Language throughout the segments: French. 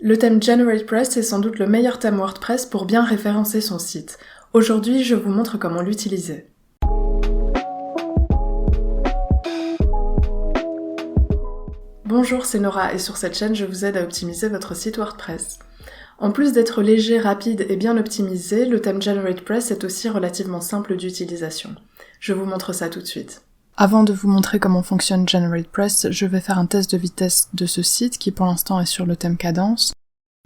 Le thème GeneratePress est sans doute le meilleur thème WordPress pour bien référencer son site. Aujourd'hui, je vous montre comment l'utiliser. Bonjour, c'est Nora et sur cette chaîne, je vous aide à optimiser votre site WordPress. En plus d'être léger, rapide et bien optimisé, le thème GeneratePress est aussi relativement simple d'utilisation. Je vous montre ça tout de suite. Avant de vous montrer comment fonctionne GeneratePress, je vais faire un test de vitesse de ce site qui pour l'instant est sur le thème Kadence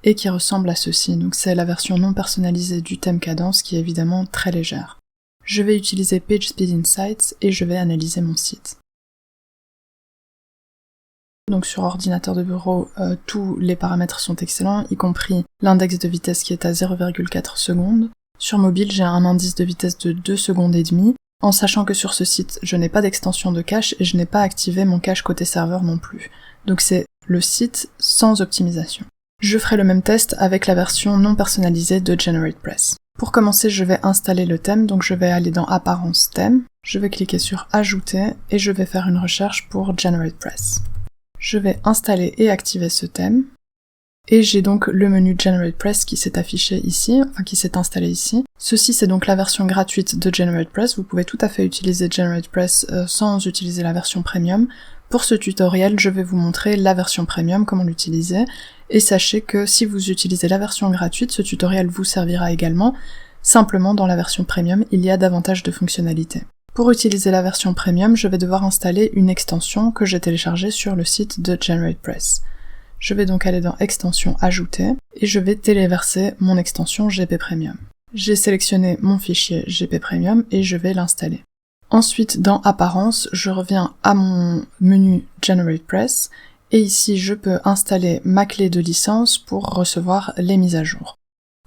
et qui ressemble à ceci. Donc c'est la version non personnalisée du thème Kadence qui est évidemment très légère. Je vais utiliser PageSpeed Insights et je vais analyser mon site. Donc sur ordinateur de bureau, tous les paramètres sont excellents, y compris l'index de vitesse qui est à 0,4 secondes. Sur mobile, j'ai un indice de vitesse de 2 secondes et demie, en sachant que sur ce site, je n'ai pas d'extension de cache et je n'ai pas activé mon cache côté serveur non plus. Donc c'est le site sans optimisation. Je ferai le même test avec la version non personnalisée de GeneratePress. Pour commencer, je vais installer le thème, donc je vais aller dans Apparence thème, je vais cliquer sur Ajouter et je vais faire une recherche pour GeneratePress. Je vais installer et activer ce thème. Et j'ai donc le menu GeneratePress qui s'est affiché ici, enfin qui s'est installé ici. Ceci c'est donc la version gratuite de GeneratePress, vous pouvez tout à fait utiliser GeneratePress sans utiliser la version premium. Pour ce tutoriel, je vais vous montrer la version premium, comment l'utiliser, et sachez que si vous utilisez la version gratuite, ce tutoriel vous servira également, simplement dans la version premium, il y a davantage de fonctionnalités. Pour utiliser la version premium, je vais devoir installer une extension que j'ai téléchargée sur le site de GeneratePress. Je vais donc aller dans Extension Ajouter et je vais téléverser mon extension GP Premium. J'ai sélectionné mon fichier GP Premium et je vais l'installer. Ensuite, dans Apparence, je reviens à mon menu GeneratePress et ici je peux installer ma clé de licence pour recevoir les mises à jour.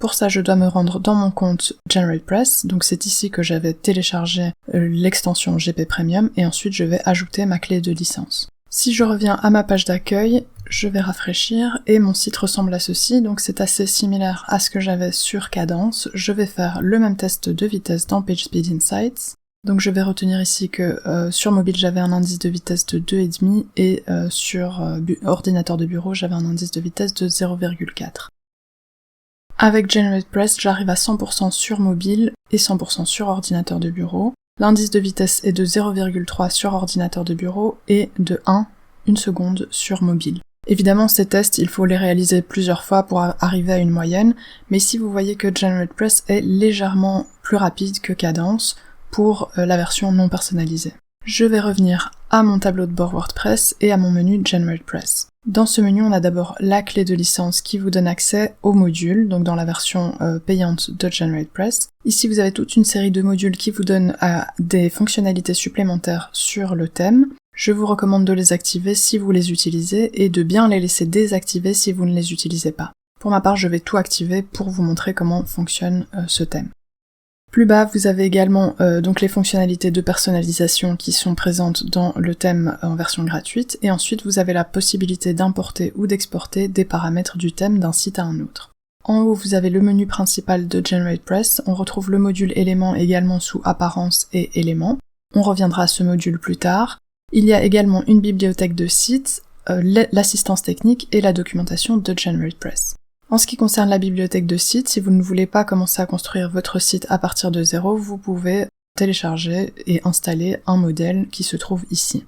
Pour ça, je dois me rendre dans mon compte GeneratePress, donc c'est ici que j'avais téléchargé l'extension GP Premium et ensuite je vais ajouter ma clé de licence. Si je reviens à ma page d'accueil, je vais rafraîchir et mon site ressemble à ceci, donc c'est assez similaire à ce que j'avais sur Kadence. Je vais faire le même test de vitesse dans PageSpeed Insights. Donc je vais retenir ici que sur mobile j'avais un indice de vitesse de 2,5 et sur ordinateur de bureau j'avais un indice de vitesse de 0,4. Avec GeneratePress, j'arrive à 100% sur mobile et 100% sur ordinateur de bureau. L'indice de vitesse est de 0,3 sur ordinateur de bureau et de 1 seconde sur mobile. Évidemment, ces tests, il faut les réaliser plusieurs fois pour arriver à une moyenne, mais ici vous voyez que GeneratePress est légèrement plus rapide que Kadence pour la version non personnalisée. Je vais revenir à mon tableau de bord WordPress et à mon menu GeneratePress. Dans ce menu, on a d'abord la clé de licence qui vous donne accès aux modules, donc dans la version payante de GeneratePress. Ici, vous avez toute une série de modules qui vous donnent des fonctionnalités supplémentaires sur le thème. Je vous recommande de les activer si vous les utilisez et de bien les laisser désactiver si vous ne les utilisez pas. Pour ma part, je vais tout activer pour vous montrer comment fonctionne ce thème. Plus bas, vous avez également donc les fonctionnalités de personnalisation qui sont présentes dans le thème en version gratuite, et ensuite vous avez la possibilité d'importer ou d'exporter des paramètres du thème d'un site à un autre. En haut, vous avez le menu principal de GeneratePress, on retrouve le module éléments également sous apparence et éléments. On reviendra à ce module plus tard. Il y a également une bibliothèque de sites, l'assistance technique et la documentation de GeneratePress. En ce qui concerne la bibliothèque de sites, si vous ne voulez pas commencer à construire votre site à partir de zéro, vous pouvez télécharger et installer un modèle qui se trouve ici.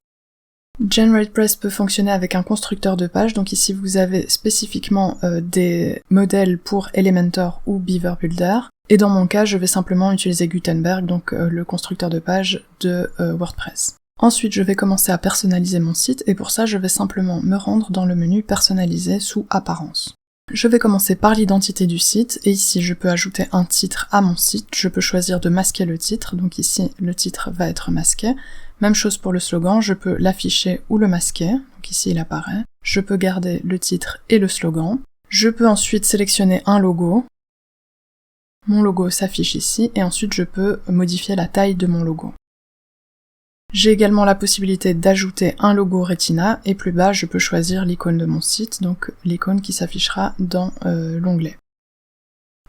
GeneratePress peut fonctionner avec un constructeur de page, donc ici vous avez spécifiquement des modèles pour Elementor ou Beaver Builder, et dans mon cas je vais simplement utiliser Gutenberg, donc le constructeur de page de WordPress. Ensuite je vais commencer à personnaliser mon site, et pour ça je vais simplement me rendre dans le menu personnaliser sous apparence. Je vais commencer par l'identité du site, et ici je peux ajouter un titre à mon site, je peux choisir de masquer le titre, donc ici le titre va être masqué. Même chose pour le slogan, je peux l'afficher ou le masquer, donc ici il apparaît. Je peux garder le titre et le slogan. Je peux ensuite sélectionner un logo. Mon logo s'affiche ici, et ensuite je peux modifier la taille de mon logo. J'ai également la possibilité d'ajouter un logo Retina, et plus bas je peux choisir l'icône de mon site, donc l'icône qui s'affichera dans l'onglet.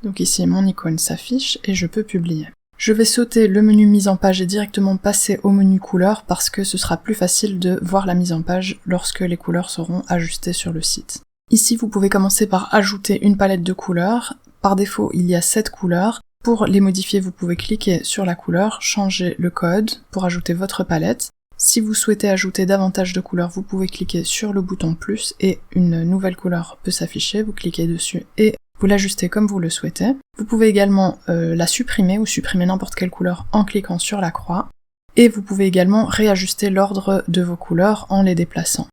Donc ici mon icône s'affiche et je peux publier. Je vais sauter le menu mise en page et directement passer au menu couleurs parce que ce sera plus facile de voir la mise en page lorsque les couleurs seront ajustées sur le site. Ici, vous pouvez commencer par ajouter une palette de couleurs. Par défaut, il y a 7 couleurs. Pour les modifier, vous pouvez cliquer sur la couleur, changer le code pour ajouter votre palette. Si vous souhaitez ajouter davantage de couleurs, vous pouvez cliquer sur le bouton plus et une nouvelle couleur peut s'afficher. Vous cliquez dessus et vous l'ajustez comme vous le souhaitez. Vous pouvez également la supprimer ou supprimer n'importe quelle couleur en cliquant sur la croix. Et vous pouvez également réajuster l'ordre de vos couleurs en les déplaçant.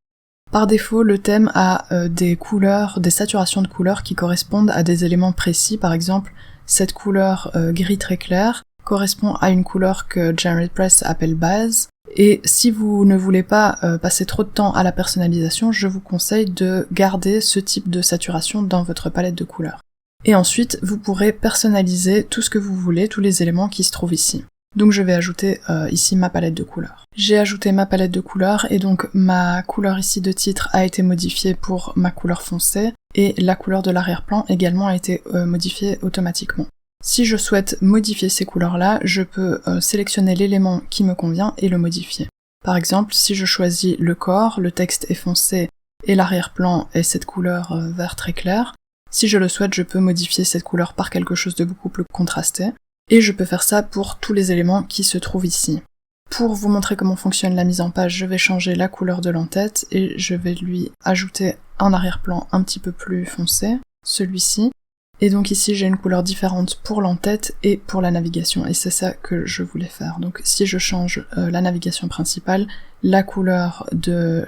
Par défaut, le thème a des couleurs, des saturations de couleurs qui correspondent à des éléments précis. Par exemple, cette couleur gris très clair correspond à une couleur que GeneratePress appelle base. Et si vous ne voulez pas passer trop de temps à la personnalisation, je vous conseille de garder ce type de saturation dans votre palette de couleurs. Et ensuite, vous pourrez personnaliser tout ce que vous voulez, tous les éléments qui se trouvent ici. Donc je vais ajouter ici ma palette de couleurs. J'ai ajouté ma palette de couleurs et donc ma couleur ici de titre a été modifiée pour ma couleur foncée et la couleur de l'arrière-plan également a été modifiée automatiquement. Si je souhaite modifier ces couleurs-là, je peux sélectionner l'élément qui me convient et le modifier. Par exemple, si je choisis le corps, le texte est foncé et l'arrière-plan est cette couleur vert très clair, si je le souhaite, je peux modifier cette couleur par quelque chose de beaucoup plus contrasté. Et je peux faire ça pour tous les éléments qui se trouvent ici. Pour vous montrer comment fonctionne la mise en page, je vais changer la couleur de l'entête et je vais lui ajouter un arrière-plan un petit peu plus foncé, celui-ci. Et donc ici j'ai une couleur différente pour l'entête et pour la navigation, et c'est ça que je voulais faire. Donc si je change la navigation principale, la couleur de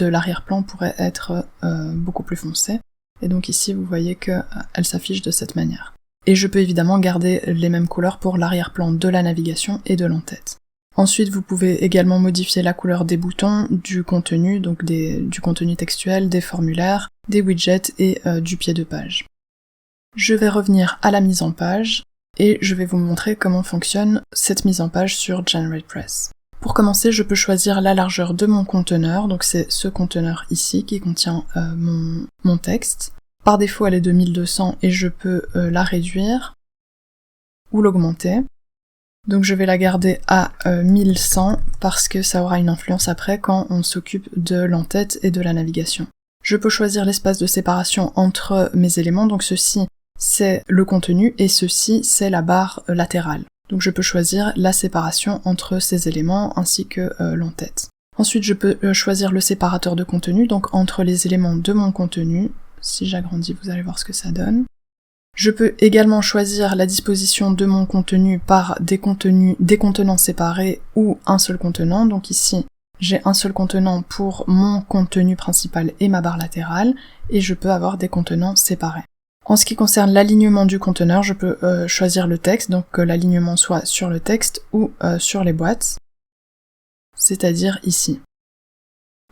l'arrière-plan pourrait être beaucoup plus foncée. Et donc ici vous voyez qu'elle s'affiche de cette manière. Et je peux évidemment garder les mêmes couleurs pour l'arrière-plan de la navigation et de l'entête. Ensuite, vous pouvez également modifier la couleur des boutons, du contenu, donc du contenu textuel, des formulaires, des widgets et du pied de page. Je vais revenir à la mise en page et je vais vous montrer comment fonctionne cette mise en page sur GeneratePress. Pour commencer, je peux choisir la largeur de mon conteneur, donc c'est ce conteneur ici qui contient mon texte. Par défaut, elle est de 1200 et je peux la réduire ou l'augmenter. Donc je vais la garder à 1100 parce que ça aura une influence après quand on s'occupe de l'entête et de la navigation. Je peux choisir l'espace de séparation entre mes éléments, donc ceci c'est le contenu et ceci c'est la barre latérale. Donc je peux choisir la séparation entre ces éléments ainsi que l'entête. Ensuite je peux choisir le séparateur de contenu, donc entre les éléments de mon contenu. Si j'agrandis, vous allez voir ce que ça donne. Je peux également choisir la disposition de mon contenu par des contenants séparés ou un seul contenant. Donc ici, j'ai un seul contenant pour mon contenu principal et ma barre latérale, et je peux avoir des contenants séparés. En ce qui concerne l'alignement du conteneur, je peux choisir le texte, donc que l'alignement soit sur le texte ou sur les boîtes, c'est-à-dire ici.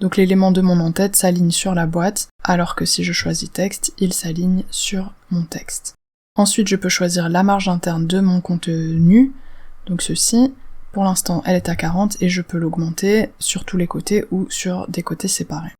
Donc l'élément de mon entête s'aligne sur la boîte, alors que si je choisis texte, il s'aligne sur mon texte. Ensuite, je peux choisir la marge interne de mon contenu, donc ceci. Pour l'instant, elle est à 40 et je peux l'augmenter sur tous les côtés ou sur des côtés séparés.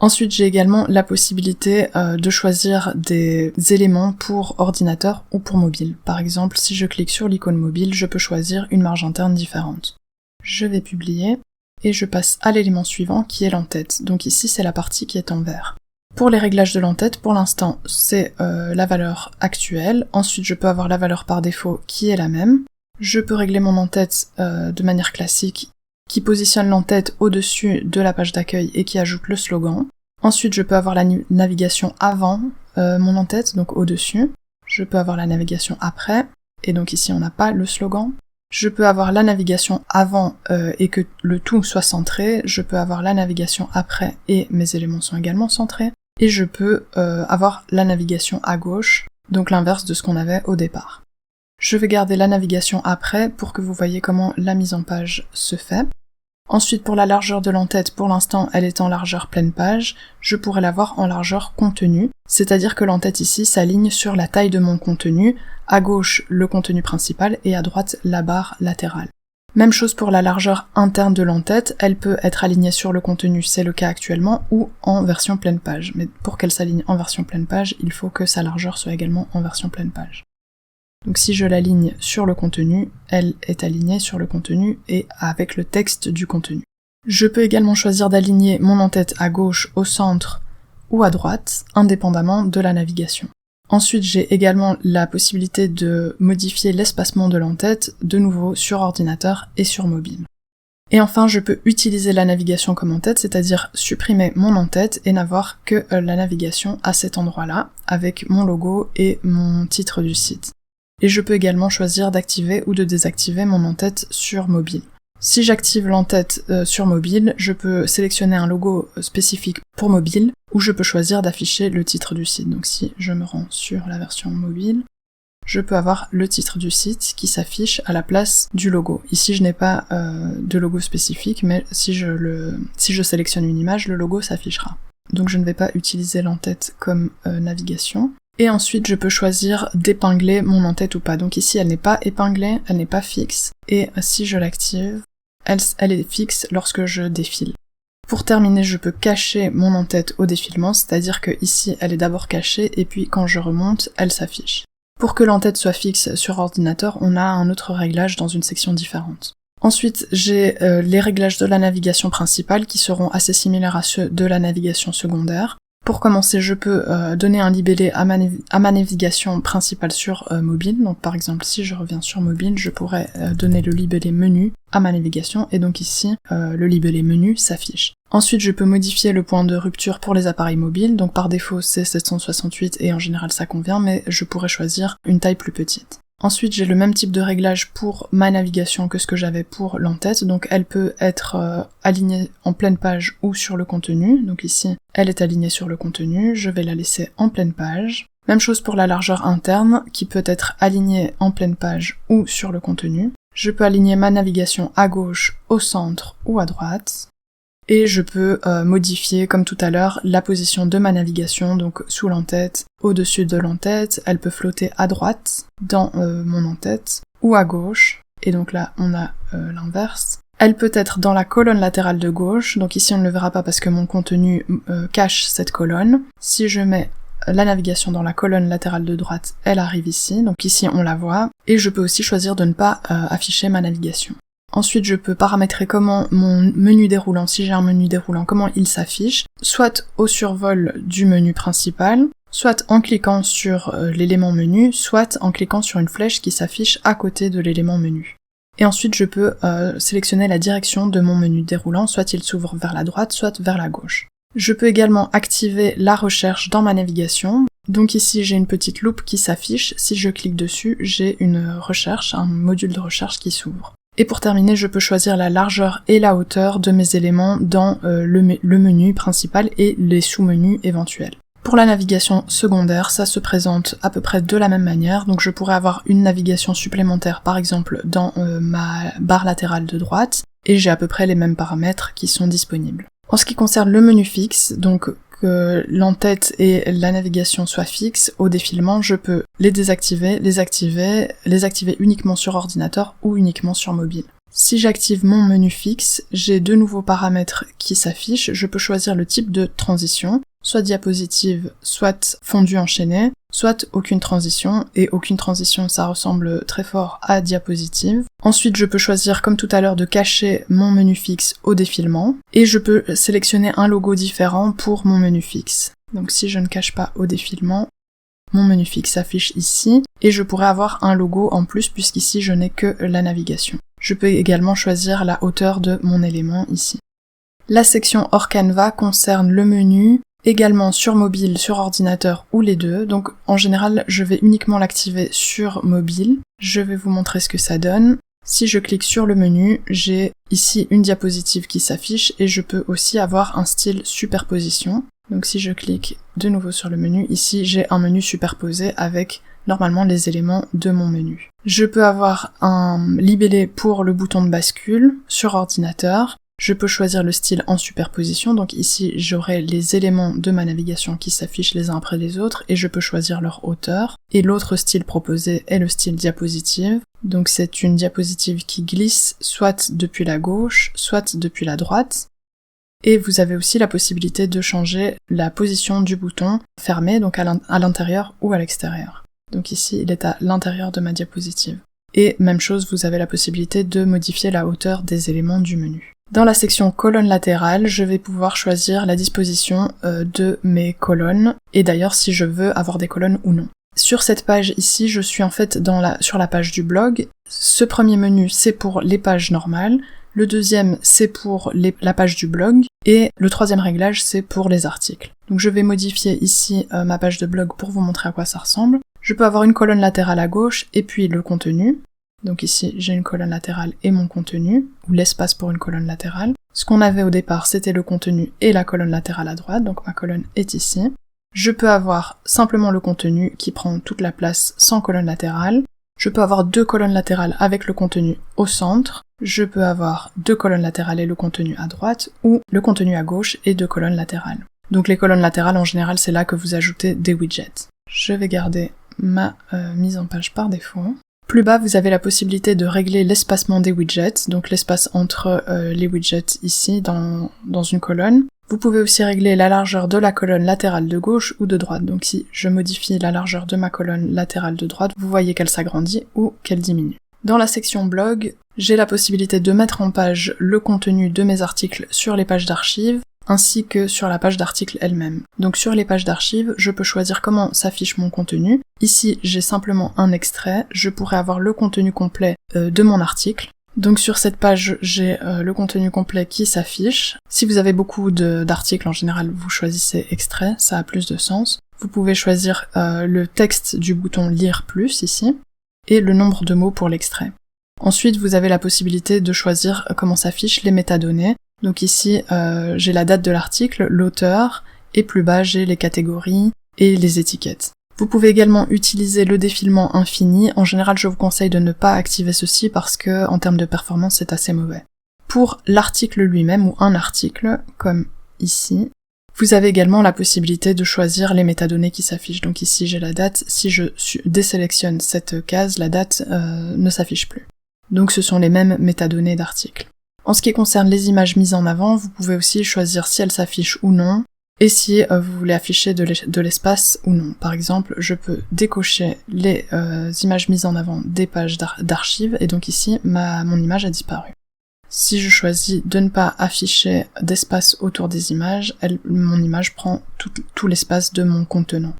Ensuite, j'ai également la possibilité de choisir des éléments pour ordinateur ou pour mobile. Par exemple, si je clique sur l'icône mobile, je peux choisir une marge interne différente. Je vais publier. Et je passe à l'élément suivant qui est l'entête. Donc ici c'est la partie qui est en vert. Pour les réglages de l'entête, pour l'instant c'est la valeur actuelle. Ensuite je peux avoir la valeur par défaut qui est la même. Je peux régler mon entête de manière classique qui positionne l'entête au-dessus de la page d'accueil et qui ajoute le slogan. Ensuite je peux avoir la navigation avant mon entête, donc au-dessus. Je peux avoir la navigation après, et donc ici on n'a pas le slogan. Je peux avoir la navigation avant et que le tout soit centré, je peux avoir la navigation après et mes éléments sont également centrés, et je peux avoir la navigation à gauche, donc l'inverse de ce qu'on avait au départ. Je vais garder la navigation après pour que vous voyez comment la mise en page se fait. Ensuite, pour la largeur de l'entête, pour l'instant, elle est en largeur pleine page, je pourrais l'avoir en largeur contenu, c'est-à-dire que l'entête ici s'aligne sur la taille de mon contenu, à gauche le contenu principal et à droite la barre latérale. Même chose pour la largeur interne de l'entête, elle peut être alignée sur le contenu, c'est le cas actuellement, ou en version pleine page. Mais pour qu'elle s'aligne en version pleine page, il faut que sa largeur soit également en version pleine page. Donc si je l'aligne sur le contenu, elle est alignée sur le contenu et avec le texte du contenu. Je peux également choisir d'aligner mon entête à gauche, au centre ou à droite, indépendamment de la navigation. Ensuite, j'ai également la possibilité de modifier l'espacement de l'entête, de nouveau sur ordinateur et sur mobile. Et enfin, je peux utiliser la navigation comme en-tête, c'est-à-dire supprimer mon en-tête et n'avoir que la navigation à cet endroit-là, avec mon logo et mon titre du site. Et je peux également choisir d'activer ou de désactiver mon en-tête sur mobile. Si j'active l'en-tête sur mobile, je peux sélectionner un logo spécifique pour mobile, ou je peux choisir d'afficher le titre du site. Donc si je me rends sur la version mobile, je peux avoir le titre du site qui s'affiche à la place du logo. Ici, je n'ai pas de logo spécifique, mais si je sélectionne une image, le logo s'affichera. Donc je ne vais pas utiliser l'en-tête comme navigation. Et ensuite, je peux choisir d'épingler mon en-tête ou pas. Donc ici, elle n'est pas épinglée, elle n'est pas fixe. Et si je l'active, elle est fixe lorsque je défile. Pour terminer, je peux cacher mon en-tête au défilement, c'est-à-dire que ici, elle est d'abord cachée, et puis quand je remonte, elle s'affiche. Pour que l'en-tête soit fixe sur ordinateur, on a un autre réglage dans une section différente. Ensuite, j'ai les réglages de la navigation principale qui seront assez similaires à ceux de la navigation secondaire. Pour commencer, je peux donner un libellé à ma navigation principale sur mobile. Donc par exemple, si je reviens sur mobile, je pourrais donner le libellé menu à ma navigation, et donc ici, le libellé menu s'affiche. Ensuite, je peux modifier le point de rupture pour les appareils mobiles, donc par défaut c'est 768 et en général ça convient, mais je pourrais choisir une taille plus petite. Ensuite, j'ai le même type de réglage pour ma navigation que ce que j'avais pour l'en-tête, donc elle peut être alignée en pleine page ou sur le contenu, donc ici elle est alignée sur le contenu, je vais la laisser en pleine page. Même chose pour la largeur interne, qui peut être alignée en pleine page ou sur le contenu. Je peux aligner ma navigation à gauche, au centre ou à droite. Et je peux modifier, comme tout à l'heure, la position de ma navigation, donc sous l'en-tête, au-dessus de l'en-tête, elle peut flotter à droite, dans mon en-tête, ou à gauche, et donc là on a l'inverse. Elle peut être dans la colonne latérale de gauche, donc ici on ne le verra pas parce que mon contenu cache cette colonne. Si je mets la navigation dans la colonne latérale de droite, elle arrive ici, donc ici on la voit, et je peux aussi choisir de ne pas afficher ma navigation. Ensuite, je peux paramétrer comment mon menu déroulant, si j'ai un menu déroulant, comment il s'affiche, soit au survol du menu principal, soit en cliquant sur l'élément menu, soit en cliquant sur une flèche qui s'affiche à côté de l'élément menu. Et ensuite, je peux sélectionner la direction de mon menu déroulant, soit il s'ouvre vers la droite, soit vers la gauche. Je peux également activer la recherche dans ma navigation. Donc ici, j'ai une petite loupe qui s'affiche. Si je clique dessus, j'ai une recherche, un module de recherche qui s'ouvre. Et pour terminer, je peux choisir la largeur et la hauteur de mes éléments dans le menu principal et les sous-menus éventuels. Pour la navigation secondaire, ça se présente à peu près de la même manière, donc je pourrais avoir une navigation supplémentaire par exemple dans ma barre latérale de droite, et j'ai à peu près les mêmes paramètres qui sont disponibles. En ce qui concerne le menu fixe, donc que l'en-tête et la navigation soient fixes, au défilement, je peux les désactiver, les activer uniquement sur ordinateur ou uniquement sur mobile. Si j'active mon menu fixe, j'ai deux nouveaux paramètres qui s'affichent. Je peux choisir le type de transition, soit diapositive, soit fondu enchaîné, soit aucune transition, et aucune transition ça ressemble très fort à diapositive. Ensuite je peux choisir comme tout à l'heure de cacher mon menu fixe au défilement, et je peux sélectionner un logo différent pour mon menu fixe. Donc si je ne cache pas au défilement, mon menu fixe s'affiche ici, et je pourrais avoir un logo en plus puisqu'ici je n'ai que la navigation. Je peux également choisir la hauteur de mon élément ici. La section hors Canva concerne le menu, également sur mobile, sur ordinateur ou les deux, donc en général je vais uniquement l'activer sur mobile. Je vais vous montrer ce que ça donne. Si je clique sur le menu, j'ai ici une diapositive qui s'affiche et je peux aussi avoir un style superposition. Donc si je clique de nouveau sur le menu, ici j'ai un menu superposé avec normalement les éléments de mon menu. Je peux avoir un libellé pour le bouton de bascule sur ordinateur. Je peux choisir le style en superposition, donc ici j'aurai les éléments de ma navigation qui s'affichent les uns après les autres et je peux choisir leur hauteur. Et l'autre style proposé est le style diapositive, donc c'est une diapositive qui glisse soit depuis la gauche, soit depuis la droite. Et vous avez aussi la possibilité de changer la position du bouton fermé, donc à l'intérieur ou à l'extérieur. Donc ici il est à l'intérieur de ma diapositive. Et même chose, vous avez la possibilité de modifier la hauteur des éléments du menu. Dans la section colonne latérale, je vais pouvoir choisir la disposition de mes colonnes, et d'ailleurs si je veux avoir des colonnes ou non. Sur cette page ici, je suis en fait sur la page du blog. Ce premier menu, c'est pour les pages normales, le deuxième, c'est pour la page du blog, et le troisième réglage, c'est pour les articles. Donc je vais modifier ici ma page de blog pour vous montrer à quoi ça ressemble. Je peux avoir une colonne latérale à gauche, et puis le contenu. Donc ici, j'ai une colonne latérale et mon contenu, ou l'espace pour une colonne latérale. Ce qu'on avait au départ, c'était le contenu et la colonne latérale à droite, donc ma colonne est ici. Je peux avoir simplement le contenu qui prend toute la place sans colonne latérale. Je peux avoir 2 colonnes latérales avec le contenu au centre. Je peux avoir 2 colonnes latérales et le contenu à droite, ou le contenu à gauche et 2 colonnes latérales. Donc les colonnes latérales, en général, c'est là que vous ajoutez des widgets. Je vais garder ma mise en page par défaut. Plus bas, vous avez la possibilité de régler l'espacement des widgets, donc l'espace entre les widgets ici dans une colonne. Vous pouvez aussi régler la largeur de la colonne latérale de gauche ou de droite. Donc si je modifie la largeur de ma colonne latérale de droite, vous voyez qu'elle s'agrandit ou qu'elle diminue. Dans la section blog, j'ai la possibilité de mettre en page le contenu de mes articles sur les pages d'archives, ainsi que sur la page d'articles elle-même. Donc sur les pages d'archives, je peux choisir comment s'affiche mon contenu. Ici, j'ai simplement un extrait, je pourrais avoir le contenu complet de mon article. Donc sur cette page, j'ai le contenu complet qui s'affiche. Si vous avez beaucoup d'articles, en général, vous choisissez extrait, ça a plus de sens. Vous pouvez choisir le texte du bouton lire plus ici, et le nombre de mots pour l'extrait. Ensuite, vous avez la possibilité de choisir comment s'affichent les métadonnées. Donc ici, j'ai la date de l'article, l'auteur, et plus bas, j'ai les catégories et les étiquettes. Vous pouvez également utiliser le défilement infini. En général, je vous conseille de ne pas activer ceci parce que, en termes de performance, c'est assez mauvais. Pour l'article lui-même, ou un article, comme ici, vous avez également la possibilité de choisir les métadonnées qui s'affichent. Donc ici, j'ai la date. Si je désélectionne cette case, la date ne s'affiche plus. Donc ce sont les mêmes métadonnées d'articles. En ce qui concerne les images mises en avant, vous pouvez aussi choisir si elles s'affichent ou non, et si vous voulez afficher de l'espace ou non. Par exemple, je peux décocher les images mises en avant des pages d'archives, et donc ici, mon image a disparu. Si je choisis de ne pas afficher d'espace autour des images, mon image prend tout l'espace de mon contenant.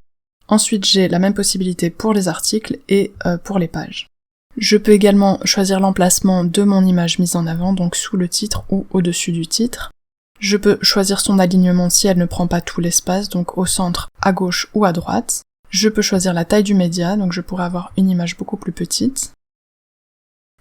Ensuite, j'ai la même possibilité pour les articles et pour les pages. Je peux également choisir l'emplacement de mon image mise en avant, donc sous le titre ou au-dessus du titre. Je peux choisir son alignement si elle ne prend pas tout l'espace, donc au centre, à gauche ou à droite. Je peux choisir la taille du média, donc je pourrais avoir une image beaucoup plus petite.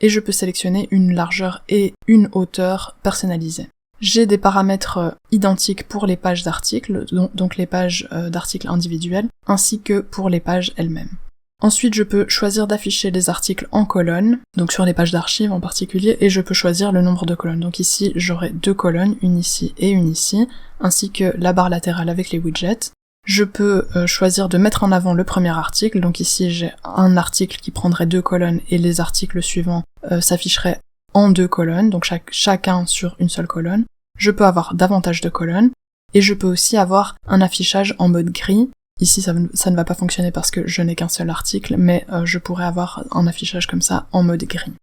Et je peux sélectionner une largeur et une hauteur personnalisées. J'ai des paramètres identiques pour les pages d'articles, donc les pages d'articles individuels, ainsi que pour les pages elles-mêmes. Ensuite, je peux choisir d'afficher les articles en colonnes, donc sur les pages d'archives en particulier, et je peux choisir le nombre de colonnes. Donc ici, j'aurai 2 colonnes, une ici et une ici, ainsi que la barre latérale avec les widgets. Je peux choisir de mettre en avant le premier article, donc ici j'ai un article qui prendrait 2 colonnes et les articles suivants s'afficheraient en 2 colonnes, donc chacun sur une seule colonne. Je peux avoir davantage de colonnes, et je peux aussi avoir un affichage en mode gris. Ici, ça ne va pas fonctionner parce que je n'ai qu'un seul article, mais je pourrais avoir un affichage comme ça en mode gris.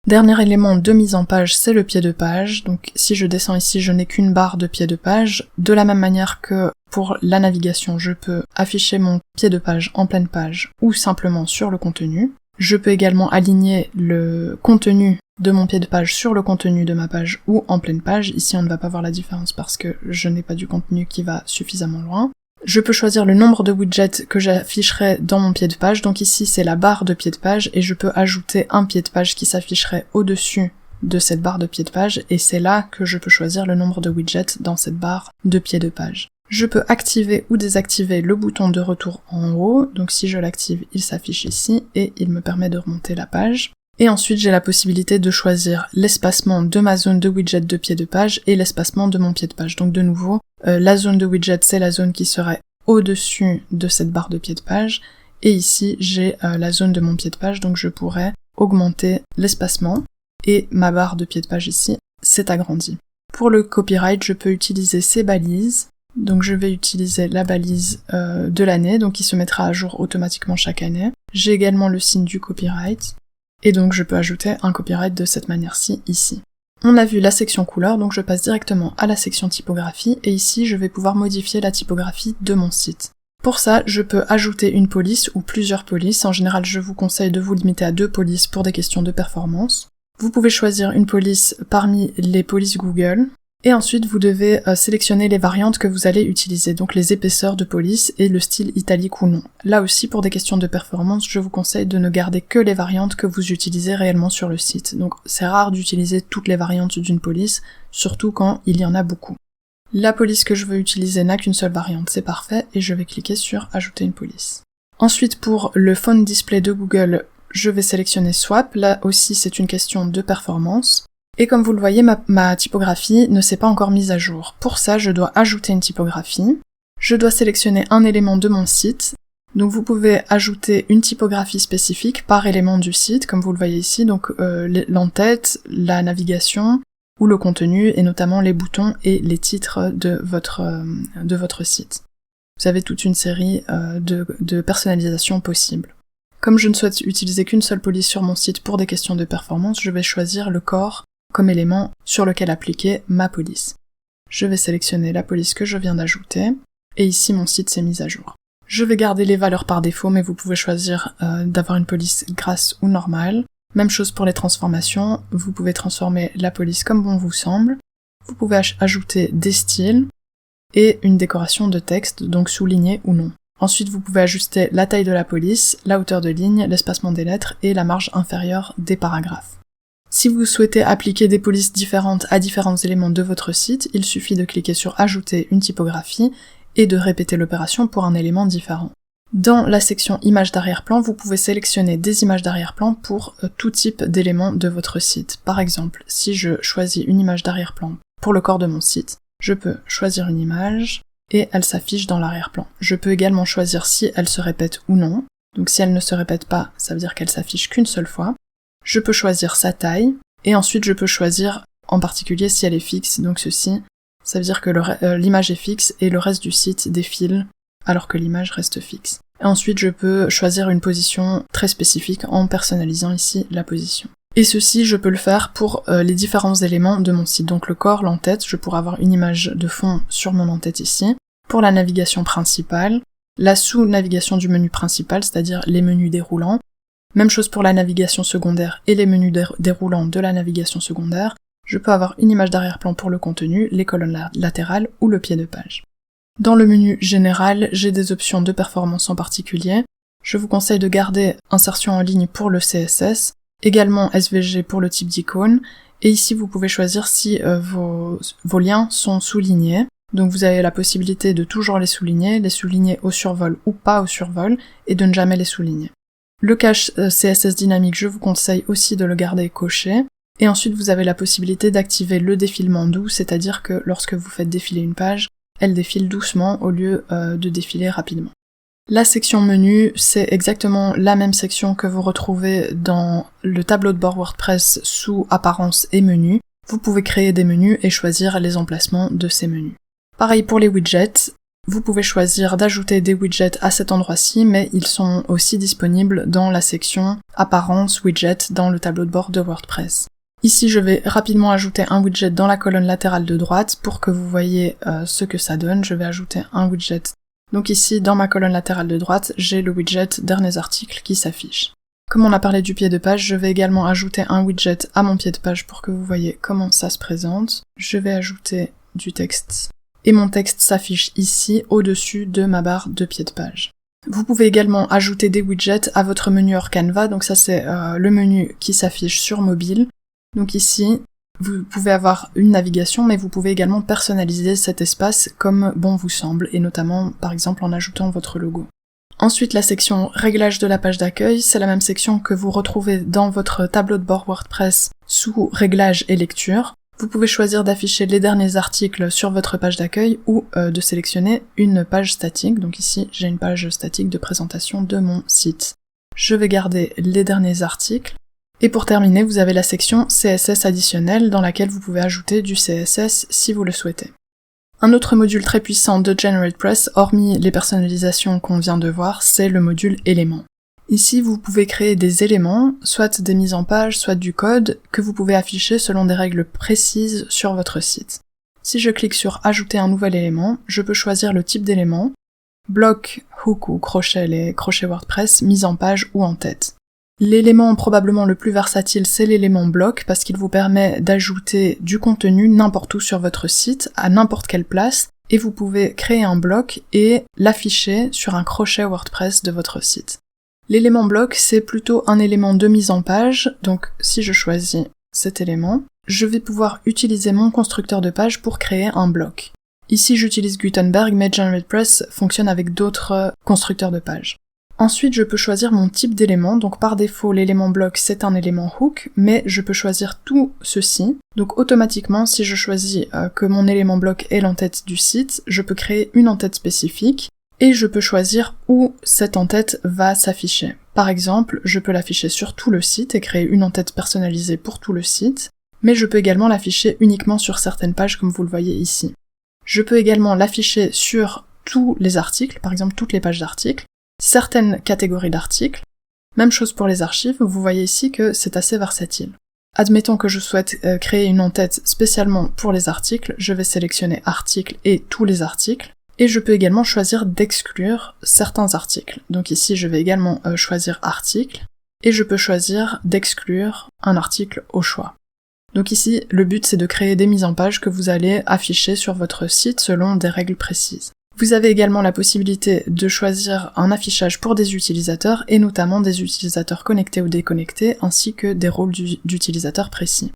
Dernier élément de mise en page, c'est le pied de page. Donc si je descends ici, je n'ai qu'une barre de pied de page. De la même manière que pour la navigation, je peux afficher mon pied de page en pleine page ou simplement sur le contenu. Je peux également aligner le contenu de mon pied de page sur le contenu de ma page ou en pleine page. Ici, on ne va pas voir la différence parce que je n'ai pas du contenu qui va suffisamment loin. Je peux choisir le nombre de widgets que j'afficherai dans mon pied de page, donc ici c'est la barre de pied de page, et je peux ajouter un pied de page qui s'afficherait au-dessus de cette barre de pied de page, et c'est là que je peux choisir le nombre de widgets dans cette barre de pied de page. Je peux activer ou désactiver le bouton de retour en haut, donc si je l'active, il s'affiche ici, et il me permet de remonter la page. Et ensuite, j'ai la possibilité de choisir l'espacement de ma zone de widget de pied de page et l'espacement de mon pied de page. Donc de nouveau, la zone de widget, c'est la zone qui serait au-dessus de cette barre de pied de page. Et ici, j'ai la zone de mon pied de page, donc je pourrais augmenter l'espacement. Et ma barre de pied de page ici s'est agrandie. Pour le copyright, je peux utiliser ces balises. Donc je vais utiliser la balise de l'année, donc qui se mettra à jour automatiquement chaque année. J'ai également le signe du copyright. Et donc je peux ajouter un copyright de cette manière-ci ici. On a vu la section couleur, donc je passe directement à la section typographie, et ici je vais pouvoir modifier la typographie de mon site. Pour ça, je peux ajouter une police ou plusieurs polices. En général, je vous conseille de vous limiter à 2 polices pour des questions de performance. Vous pouvez choisir une police parmi les polices Google, et ensuite vous devez sélectionner les variantes que vous allez utiliser, donc les épaisseurs de police et le style italique ou non. Là aussi, pour des questions de performance, je vous conseille de ne garder que les variantes que vous utilisez réellement sur le site. Donc c'est rare d'utiliser toutes les variantes d'une police, surtout quand il y en a beaucoup. La police que je veux utiliser n'a qu'une seule variante, c'est parfait, et je vais cliquer sur « Ajouter une police ». Ensuite, pour le font display de Google, je vais sélectionner Swap. Là aussi, c'est une question de performance. Et comme vous le voyez, ma typographie ne s'est pas encore mise à jour. Pour ça, je dois ajouter une typographie. Je dois sélectionner un élément de mon site. Donc vous pouvez ajouter une typographie spécifique par élément du site, comme vous le voyez ici, donc l'entête, la navigation, ou le contenu, et notamment les boutons et les titres de votre site. Vous avez toute une série de personnalisations possibles. Comme je ne souhaite utiliser qu'une seule police sur mon site pour des questions de performance, je vais choisir le corps comme élément sur lequel appliquer ma police. Je vais sélectionner la police que je viens d'ajouter, et ici mon site s'est mis à jour. Je vais garder les valeurs par défaut, mais vous pouvez choisir d'avoir une police grasse ou normale. Même chose pour les transformations, vous pouvez transformer la police comme bon vous semble. Vous pouvez ajouter des styles et une décoration de texte, donc souligné ou non. Ensuite, vous pouvez ajuster la taille de la police, la hauteur de ligne, l'espacement des lettres et la marge inférieure des paragraphes. Si vous souhaitez appliquer des polices différentes à différents éléments de votre site, il suffit de cliquer sur « Ajouter une typographie » et de répéter l'opération pour un élément différent. Dans la section images d'arrière-plan, vous pouvez sélectionner des images d'arrière-plan pour tout type d'éléments de votre site. Par exemple, si je choisis une image d'arrière-plan pour le corps de mon site, je peux choisir une image et elle s'affiche dans l'arrière-plan. Je peux également choisir si elle se répète ou non. Donc si elle ne se répète pas, ça veut dire qu'elle s'affiche qu'une seule fois. Je peux choisir sa taille, et ensuite je peux choisir en particulier si elle est fixe, donc ceci, ça veut dire que l'image est fixe et le reste du site défile alors que l'image reste fixe. Et ensuite je peux choisir une position très spécifique en personnalisant ici la position. Et ceci, je peux le faire pour les différents éléments de mon site, donc le corps, l'entête, je pourrais avoir une image de fond sur mon entête ici. Pour la navigation principale, la sous-navigation du menu principal, c'est-à-dire les menus déroulants. Même chose pour la navigation secondaire et les menus déroulants de la navigation secondaire. Je peux avoir une image d'arrière-plan pour le contenu, les colonnes latérales ou le pied de page. Dans le menu général, j'ai des options de performance en particulier. Je vous conseille de garder insertion en ligne pour le CSS, également SVG pour le type d'icône, et ici vous pouvez choisir si vos liens sont soulignés. Donc vous avez la possibilité de toujours les souligner au survol ou pas au survol, et de ne jamais les souligner. Le cache CSS dynamique, je vous conseille aussi de le garder coché. Et ensuite, vous avez la possibilité d'activer le défilement doux, c'est-à-dire que lorsque vous faites défiler une page, elle défile doucement au lieu de défiler rapidement. La section menu, c'est exactement la même section que vous retrouvez dans le tableau de bord WordPress sous apparence et menu. Vous pouvez créer des menus et choisir les emplacements de ces menus. Pareil pour les widgets. Vous pouvez choisir d'ajouter des widgets à cet endroit-ci, mais ils sont aussi disponibles dans la section apparence widget dans le tableau de bord de WordPress. Ici, je vais rapidement ajouter un widget dans la colonne latérale de droite pour que vous voyez ce que ça donne. Je vais ajouter un widget. Donc ici, dans ma colonne latérale de droite, j'ai le widget derniers articles qui s'affiche. Comme on a parlé du pied de page, je vais également ajouter un widget à mon pied de page pour que vous voyez comment ça se présente. Je vais ajouter du texte. Et mon texte s'affiche ici, au-dessus de ma barre de pied de page. Vous pouvez également ajouter des widgets à votre menu hors Canva, donc ça c'est le menu qui s'affiche sur mobile. Donc ici, vous pouvez avoir une navigation, mais vous pouvez également personnaliser cet espace comme bon vous semble, et notamment par exemple en ajoutant votre logo. Ensuite, la section Réglages de la page d'accueil, c'est la même section que vous retrouvez dans votre tableau de bord WordPress sous Réglages et Lecture. Vous pouvez choisir d'afficher les derniers articles sur votre page d'accueil ou de sélectionner une page statique. Donc ici, j'ai une page statique de présentation de mon site. Je vais garder les derniers articles. Et pour terminer, vous avez la section CSS additionnel dans laquelle vous pouvez ajouter du CSS si vous le souhaitez. Un autre module très puissant de GeneratePress, hormis les personnalisations qu'on vient de voir, c'est le module éléments. Ici, vous pouvez créer des éléments, soit des mises en page, soit du code, que vous pouvez afficher selon des règles précises sur votre site. Si je clique sur Ajouter un nouvel élément, je peux choisir le type d'élément, bloc, hook ou crochet, les crochets WordPress, mise en page ou en tête. L'élément probablement le plus versatile, c'est l'élément bloc, parce qu'il vous permet d'ajouter du contenu n'importe où sur votre site, à n'importe quelle place, et vous pouvez créer un bloc et l'afficher sur un crochet WordPress de votre site. L'élément bloc, c'est plutôt un élément de mise en page, donc si je choisis cet élément, je vais pouvoir utiliser mon constructeur de page pour créer un bloc. Ici, j'utilise Gutenberg, mais GeneratePress fonctionne avec d'autres constructeurs de page. Ensuite, je peux choisir mon type d'élément, donc par défaut, l'élément bloc, c'est un élément hook, mais je peux choisir tout ceci. Donc automatiquement, si je choisis que mon élément bloc est l'entête du site, je peux créer une entête spécifique, et je peux choisir où cette entête va s'afficher. Par exemple, je peux l'afficher sur tout le site et créer une entête personnalisée pour tout le site, mais je peux également l'afficher uniquement sur certaines pages comme vous le voyez ici. Je peux également l'afficher sur tous les articles, par exemple toutes les pages d'articles, certaines catégories d'articles. Même chose pour les archives, vous voyez ici que c'est assez versatile. Admettons que je souhaite créer une entête spécialement pour les articles, je vais sélectionner articles et tous les articles, et je peux également choisir d'exclure certains articles. Donc ici je vais également choisir article, et je peux choisir d'exclure un article au choix. Donc ici, le but c'est de créer des mises en page que vous allez afficher sur votre site selon des règles précises. Vous avez également la possibilité de choisir un affichage pour des utilisateurs, et notamment des utilisateurs connectés ou déconnectés, ainsi que des rôles d'utilisateurs précis.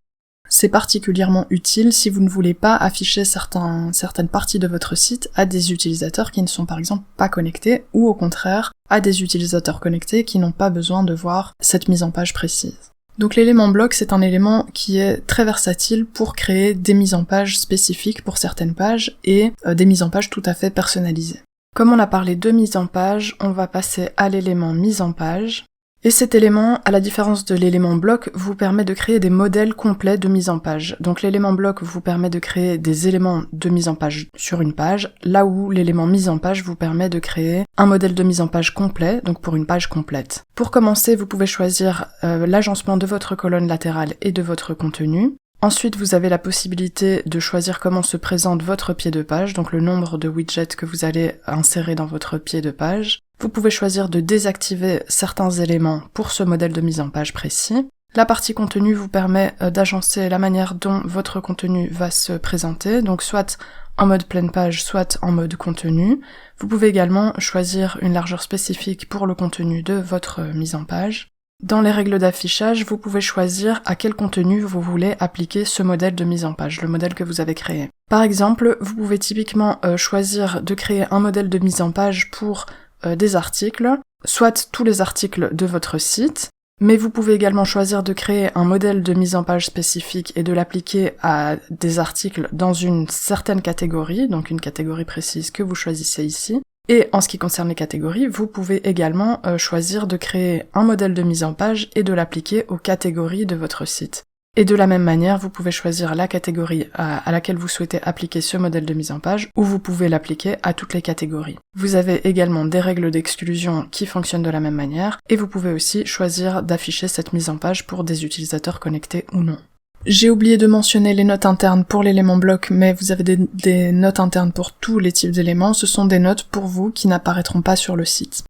C'est particulièrement utile si vous ne voulez pas afficher certaines parties de votre site à des utilisateurs qui ne sont par exemple pas connectés, ou au contraire, à des utilisateurs connectés qui n'ont pas besoin de voir cette mise en page précise. Donc l'élément bloc, c'est un élément qui est très versatile pour créer des mises en page spécifiques pour certaines pages et des mises en page tout à fait personnalisées. Comme on a parlé de mise en page, on va passer à l'élément mise en page. Et cet élément, à la différence de l'élément bloc, vous permet de créer des modèles complets de mise en page. Donc l'élément bloc vous permet de créer des éléments de mise en page sur une page, là où l'élément mise en page vous permet de créer un modèle de mise en page complet, donc pour une page complète. Pour commencer, vous pouvez choisir l'agencement de votre colonne latérale et de votre contenu. Ensuite, vous avez la possibilité de choisir comment se présente votre pied de page, donc le nombre de widgets que vous allez insérer dans votre pied de page. Vous pouvez choisir de désactiver certains éléments pour ce modèle de mise en page précis. La partie contenu vous permet d'agencer la manière dont votre contenu va se présenter, donc soit en mode pleine page, soit en mode contenu. Vous pouvez également choisir une largeur spécifique pour le contenu de votre mise en page. Dans les règles d'affichage, vous pouvez choisir à quel contenu vous voulez appliquer ce modèle de mise en page, le modèle que vous avez créé. Par exemple, vous pouvez typiquement choisir de créer un modèle de mise en page pour des articles, soit tous les articles de votre site, mais vous pouvez également choisir de créer un modèle de mise en page spécifique et de l'appliquer à des articles dans une certaine catégorie, donc une catégorie précise que vous choisissez ici. Et en ce qui concerne les catégories, vous pouvez également choisir de créer un modèle de mise en page et de l'appliquer aux catégories de votre site. Et de la même manière, vous pouvez choisir la catégorie à laquelle vous souhaitez appliquer ce modèle de mise en page, ou vous pouvez l'appliquer à toutes les catégories. Vous avez également des règles d'exclusion qui fonctionnent de la même manière, et vous pouvez aussi choisir d'afficher cette mise en page pour des utilisateurs connectés ou non. J'ai oublié de mentionner les notes internes pour l'élément bloc, mais vous avez des notes internes pour tous les types d'éléments. Ce sont des notes pour vous qui n'apparaîtront pas sur le site.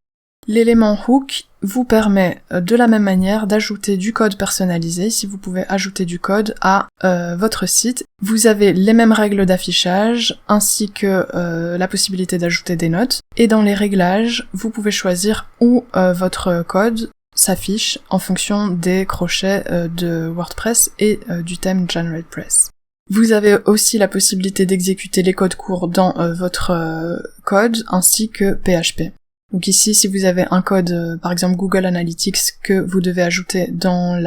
L'élément hook vous permet de la même manière d'ajouter du code personnalisé. Si vous pouvez ajouter du code à votre site, vous avez les mêmes règles d'affichage ainsi que la possibilité d'ajouter des notes. Et dans les réglages, vous pouvez choisir où votre code s'affiche en fonction des crochets de WordPress et du thème GeneratePress. Vous avez aussi la possibilité d'exécuter les codes courts dans votre code ainsi que PHP. Donc ici, si vous avez un code, par exemple Google Analytics, que vous devez ajouter dans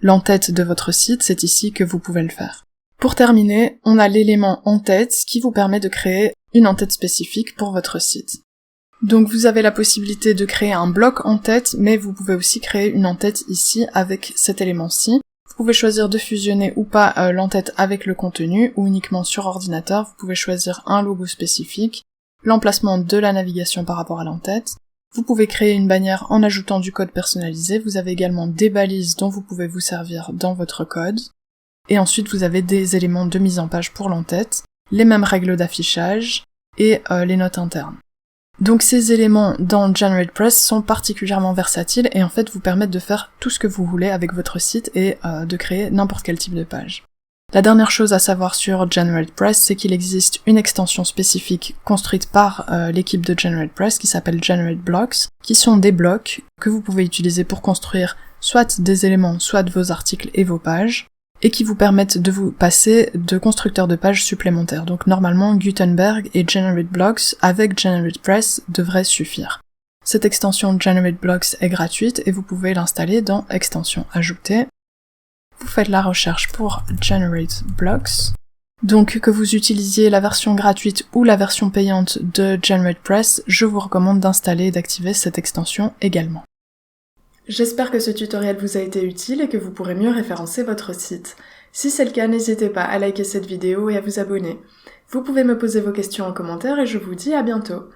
l'entête de votre site, c'est ici que vous pouvez le faire. Pour terminer, on a l'élément entête qui vous permet de créer une entête spécifique pour votre site. Donc vous avez la possibilité de créer un bloc entête, mais vous pouvez aussi créer une entête ici avec cet élément-ci. Vous pouvez choisir de fusionner ou pas l'entête avec le contenu, ou uniquement sur ordinateur. Vous pouvez choisir un logo spécifique, l'emplacement de la navigation par rapport à l'entête. Vous pouvez créer une bannière en ajoutant du code personnalisé, vous avez également des balises dont vous pouvez vous servir dans votre code, et ensuite vous avez des éléments de mise en page pour l'entête, les mêmes règles d'affichage, et les notes internes. Donc ces éléments dans GeneratePress sont particulièrement versatiles et en fait vous permettent de faire tout ce que vous voulez avec votre site et de créer n'importe quel type de page. La dernière chose à savoir sur GeneratePress, c'est qu'il existe une extension spécifique construite par l'équipe de GeneratePress qui s'appelle GenerateBlocks, qui sont des blocs que vous pouvez utiliser pour construire soit des éléments, soit vos articles et vos pages, et qui vous permettent de vous passer de constructeurs de pages supplémentaires. Donc normalement, Gutenberg et GenerateBlocks avec GeneratePress devraient suffire. Cette extension GenerateBlocks est gratuite et vous pouvez l'installer dans Extensions ajoutées. Vous faites la recherche pour GenerateBlocks. Donc que vous utilisiez la version gratuite ou la version payante de GeneratePress, je vous recommande d'installer et d'activer cette extension également. J'espère que ce tutoriel vous a été utile et que vous pourrez mieux référencer votre site. Si c'est le cas, n'hésitez pas à liker cette vidéo et à vous abonner. Vous pouvez me poser vos questions en commentaire et je vous dis à bientôt.